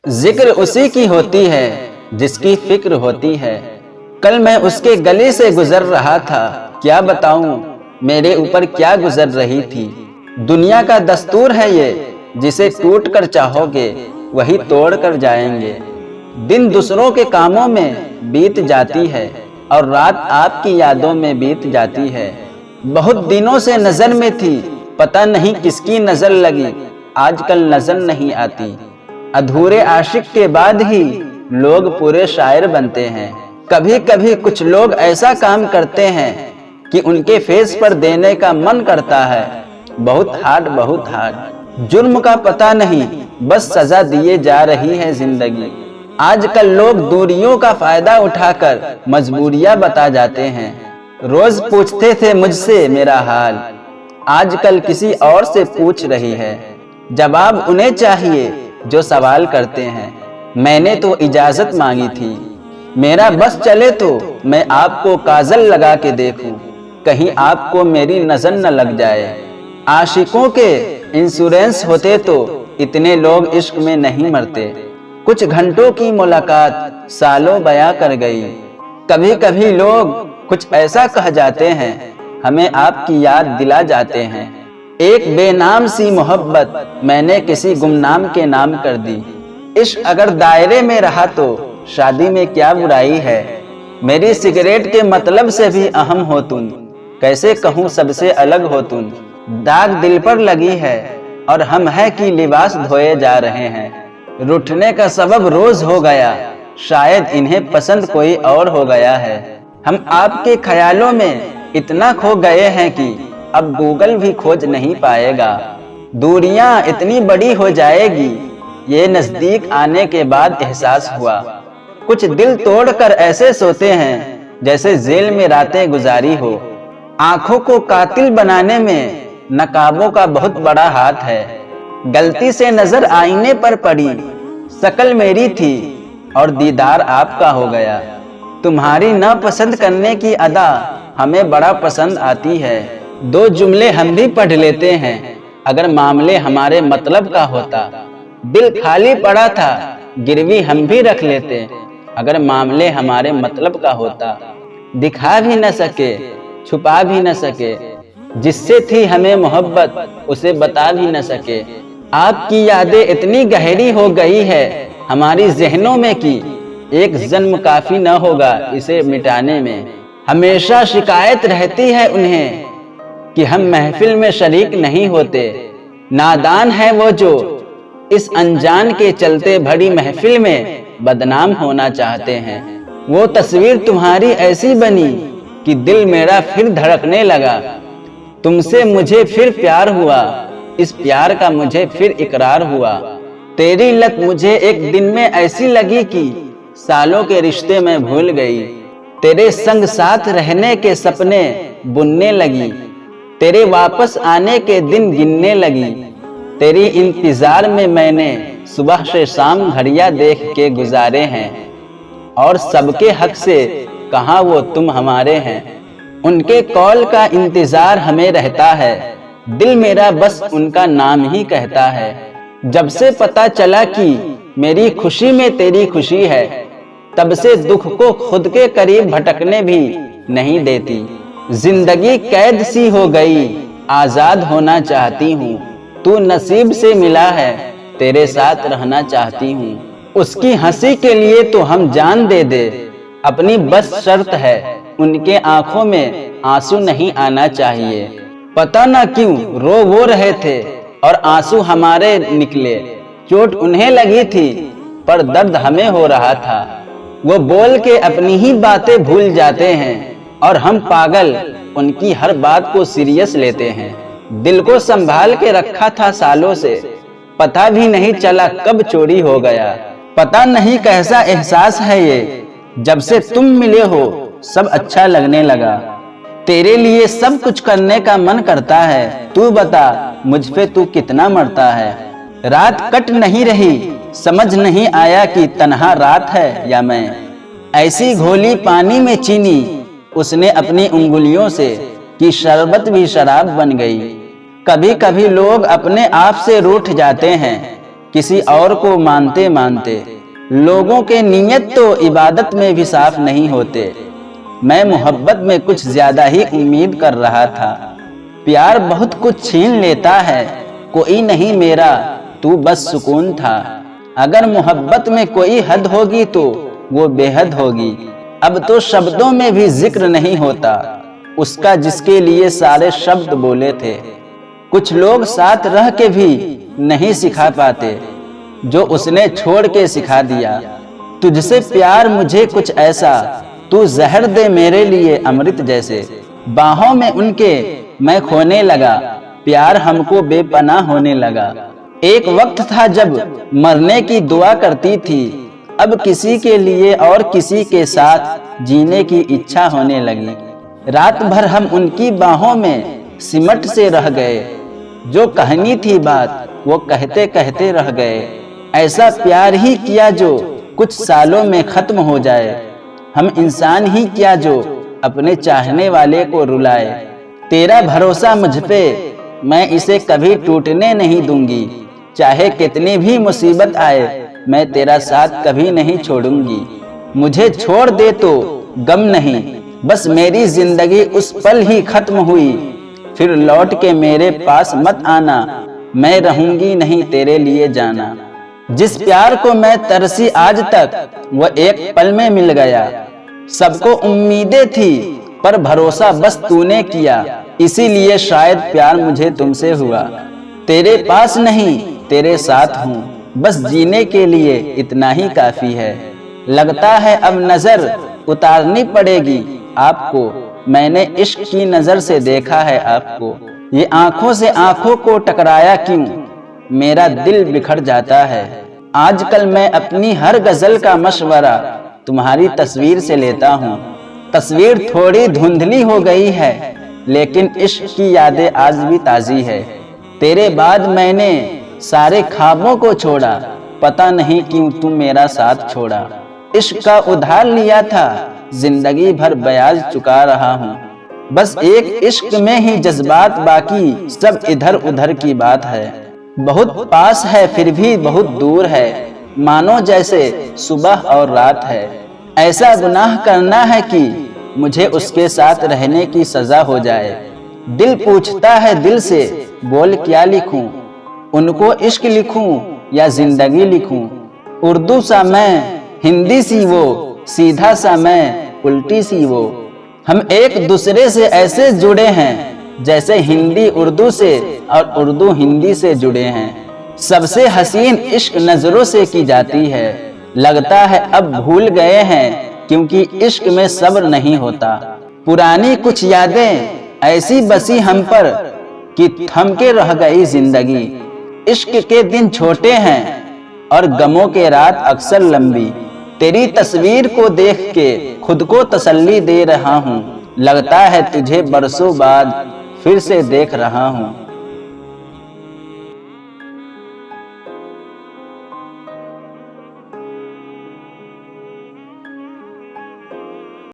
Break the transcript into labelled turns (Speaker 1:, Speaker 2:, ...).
Speaker 1: जिक्र उसी की होती है जिसकी फिक्र होती है। कल मैं उसके गली से गुजर रहा था, क्या बताऊं मेरे ऊपर क्या गुजर रही थी। दुनिया का दस्तूर है ये, जिसे टूट कर चाहोगे वही तोड़ कर जाएंगे। दिन दूसरों के कामों में बीत जाती है और रात आपकी यादों में बीत जाती है। बहुत दिनों से नजर में थी, पता नहीं किसकी नजर लगी, आजकल नजर नहीं आती। अधूरे आशिक के बाद ही लोग पूरे शायर बनते हैं। कभी कभी कुछ लोग ऐसा काम करते हैं कि उनके फेस पर देने का मन करता है। बहुत हार्ड। जुर्म का पता नहीं, बस सजा दिए जा रही है जिंदगी। आजकल लोग दूरियों का फायदा उठाकर मजबूरियां बता जाते हैं। रोज पूछते थे मुझसे मेरा हाल, आजकल किसी और से पूछ रही है। जवाब उन्हें चाहिए जो सवाल करते हैं। मैंने तो इजाजत मांगी थी, मेरा बस चले तो मैं आपको काजल लगा के देखूं, कहीं आपको मेरी नजर न लग जाए। आशिकों के इंश्योरेंस होते तो इतने लोग इश्क में नहीं मरते। कुछ घंटों की मुलाकात सालों बयां कर गई। कभी कभी लोग कुछ ऐसा कह जाते हैं, हमें आपकी याद दिला जाते हैं। एक बेनाम सी मोहब्बत मैंने किसी गुमनाम के नाम कर दी। इश्क अगर दायरे में रहा तो शादी में क्या बुराई है। मेरी सिगरेट के मतलब से भी अहम हो तुम, कैसे कहूँ सबसे अलग हो तुम। दाग दिल पर लगी है और हम है कि लिबास धोए जा रहे हैं। रूठने का सबब रोज हो गया, शायद इन्हें पसंद कोई और हो गया है। हम आपके ख्यालों में इतना खो गए हैं कि अब गूगल भी खोज नहीं पाएगा। दूरियां इतनी बड़ी हो जाएगी, ये नजदीक आने के बाद एहसास हुआ। कुछ दिल तोड़कर ऐसे सोते हैं जैसे जेल में रातें गुजारी हो। आंखों को कातिल बनाने में नकाबों का बहुत बड़ा हाथ है। गलती से नजर आईने पर पड़ी, शक्ल मेरी थी और दीदार आपका हो गया। तुम्हारी नापसंद करने की अदा हमें बड़ा पसंद आती है। दो जुमले हम भी पढ़ लेते हैं, अगर मामले हमारे मतलब का होता। दिल खाली पड़ा था, गिरवी हम भी रख लेते, अगर मामले हमारे मतलब का होता। दिखा भी न सके, छुपा भी न सके, जिससे थी हमें मोहब्बत उसे बता भी न सके। आपकी यादें इतनी गहरी हो गई है हमारी जहनों में कि एक जन्म काफी न होगा इसे मिटाने में। हमेशा शिकायत रहती है उन्हें कि हम महफिल में शरीक नहीं होते। नादान है वो जो इस अनजान के चलते भरी महफिल में बदनाम होना चाहते हैं। वो तस्वीर तुम्हारी ऐसी बनी कि दिल मेरा फिर धड़कने लगा। तुमसे मुझे फिर प्यार हुआ, इस प्यार का मुझे फिर इकरार हुआ। तेरी लत मुझे एक दिन में ऐसी लगी कि सालों के रिश्ते में भूल गई। तेरे संग साथ रहने के सपने बुनने लगी, तेरे वापस आने के दिन गिनने लगी। तेरी इंतजार में मैंने सुबह से शाम घड़ियां देख के गुजारे हैं, और सबके हक से कहाँ वो तुम हमारे हैं। उनके कॉल का इंतजार हमें रहता है, दिल मेरा बस उनका नाम ही कहता है। जब से पता चला कि मेरी खुशी में तेरी खुशी है, तब से दुख को खुद के करीब भटकने भी नहीं देती। जिंदगी कैद सी हो गई, आजाद होना चाहती हूँ। तू नसीब से मिला है, तेरे साथ रहना चाहती हूँ। उसकी हंसी के लिए तो हम जान दे दे, अपनी बस शर्त है उनके आंखों में आंसू नहीं आना चाहिए। पता ना क्यों रो वो रहे थे और आंसू हमारे निकले। चोट उन्हें लगी थी पर दर्द हमें हो रहा था। वो बोल के अपनी ही बातें भूल जाते हैं और हम पागल उनकी हर बात को सीरियस लेते हैं। दिल को संभाल के रखा था सालों से, पता भी नहीं चला कब चोरी हो गया। पता नहीं कैसा एहसास है ये, जब से तुम मिले हो सब अच्छा लगने लगा। तेरे लिए सब कुछ करने का मन करता है, तू बता मुझ पे तू कितना मरता है। रात कट नहीं रही, समझ नहीं आया कि तन्हा रात है या मैं। ऐसी घोली पानी में चीनी उसने अपनी उंगलियों से कि शरबत भी शराब बन गई। कभी कभी लोग अपने आप से रूठ जाते हैं, किसी और को मानते मानते। लोगों के नीयत तो इबादत में भी साफ नहीं होते। मैं मोहब्बत में कुछ ज्यादा ही उम्मीद कर रहा था। प्यार बहुत कुछ छीन लेता है, कोई नहीं मेरा तू बस सुकून था। अगर मोहब्बत में कोई हद होगी तो वो बेहद होगी। अब तो शब्दों में भी जिक्र नहीं होता उसका जिसके लिए सारे शब्द बोले थे। कुछ लोग साथ रह के भी नहीं सिखा पाते जो उसने छोड़ के सिखा दिया। तुझसे प्यार मुझे कुछ ऐसा, तू जहर दे मेरे लिए अमृत जैसे। बाहों में उनके मैं खोने लगा, प्यार हमको बेपनाह होने लगा। एक वक्त था जब मरने की दुआ करती थी, अब किसी के लिए और किसी के साथ जीने की इच्छा होने लगी। रात भर हम उनकी बाहों में सिमट से रह गए, जो कहनी थी बात वो कहते कहते रह गए। ऐसा प्यार ही किया जो कुछ सालों में खत्म हो जाए। हम इंसान ही क्या जो अपने चाहने वाले को रुलाए। तेरा भरोसा मुझ पे, मैं इसे कभी टूटने नहीं दूंगी। चाहे कितनी भी मुसीबत आए, मैं तेरा साथ कभी नहीं छोड़ूंगी। मुझे छोड़ दे तो गम नहीं, बस मेरी जिंदगी उस पल ही खत्म हुई। फिर लौट के मेरे पास मत आना, मैं रहूंगी नहीं तेरे लिए जाना। जिस प्यार को मैं तरसी आज तक वो एक पल में मिल गया। सबको उम्मीदें थी पर भरोसा बस तूने किया, इसीलिए शायद प्यार मुझे तुमसे हुआ। तेरे पास नहीं तेरे साथ हूँ, बस जीने के लिए इतना ही काफी है। लगता है अब नजर उतारनी पड़ेगी आपको, मैंने इश्क की नजर से देखा है आपको। ये आंखों से आंखों को टकराया क्यों, मेरा दिल बिखर जाता है। आजकल मैं अपनी हर गजल का मशवरा तुम्हारी तस्वीर से लेता हूँ। तस्वीर थोड़ी धुंधली हो गई है, लेकिन इश्क की यादें आज भी ताजी है। तेरे बाद मैंने सारे ख्वाबों को छोड़ा, पता नहीं क्यों तू मेरा साथ छोड़ा। इश्क का उधार लिया था, जिंदगी भर ब्याज चुका रहा हूँ। बस एक इश्क में ही जज्बात, बाकी सब इधर उधर की बात है। बहुत पास है फिर भी बहुत दूर है, मानो जैसे सुबह और रात है। ऐसा गुनाह करना है कि मुझे उसके साथ रहने की सजा हो जाए। दिल पूछता है दिल से, बोल क्या लिखूं, उनको इश्क लिखूं या जिंदगी लिखूं। उर्दू सा मैं, हिंदी सी वो, सीधा सा मैं, उल्टी सी वो। हम एक दूसरे से ऐसे जुड़े हैं जैसे हिंदी उर्दू से और उर्दू हिंदी से जुड़े हैं। सबसे हसीन इश्क नजरों से की जाती है, लगता है अब भूल गए हैं क्योंकि इश्क में सब्र नहीं होता। पुरानी कुछ यादें ऐसी बसी हम पर कि थम के रह गई जिंदगी। इश्क के दिन छोटे हैं और गमों के रात अक्सर लंबी। तेरी तस्वीर को देख के खुद को तसल्ली दे रहा हूँ, लगता है तुझे बरसों बाद फिर से देख रहा हूँ।